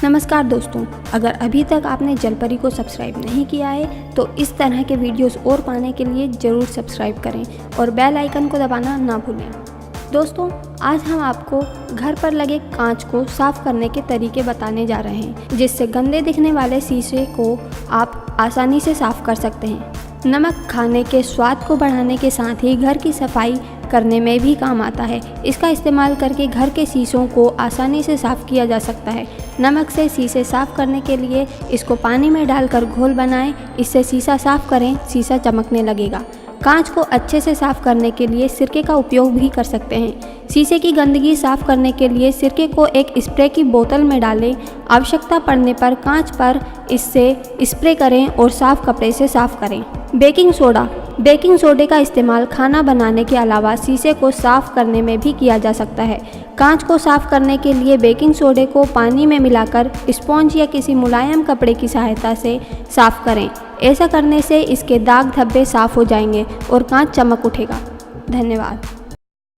नमस्कार दोस्तों, अगर अभी तक आपने जलपरी को सब्सक्राइब नहीं किया है तो इस तरह के वीडियोस और पाने के लिए ज़रूर सब्सक्राइब करें और बेल आइकन को दबाना ना भूलें। दोस्तों, आज हम आपको घर पर लगे कांच को साफ़ करने के तरीके बताने जा रहे हैं, जिससे गंदे दिखने वाले शीशे को आप आसानी से साफ़ कर सकते हैं। नमक खाने के स्वाद को बढ़ाने के साथ ही घर की सफाई करने में भी काम आता है। इसका इस्तेमाल करके घर के शीशों को आसानी से साफ़ किया जा सकता है। नमक से शीशे साफ़ करने के लिए इसको पानी में डालकर घोल बनाएं। इससे शीशा साफ़ करें, शीशा चमकने लगेगा। कांच को अच्छे से साफ़ करने के लिए सिरके का उपयोग भी कर सकते हैं। शीशे की गंदगी साफ़ करने के लिए सिरके को एक स्प्रे की बोतल में डालें। आवश्यकता पड़ने पर कांच पर इससे स्प्रे करें और साफ़ कपड़े से साफ़ करें। बेकिंग सोडे का इस्तेमाल खाना बनाने के अलावा शीशे को साफ़ करने में भी किया जा सकता है। कांच को साफ़ करने के लिए बेकिंग सोडे को पानी में मिलाकर स्पॉन्ज या किसी मुलायम कपड़े की सहायता से साफ़ करें। ऐसा करने से इसके दाग धब्बे साफ़ हो जाएंगे और कांच चमक उठेगा। धन्यवाद।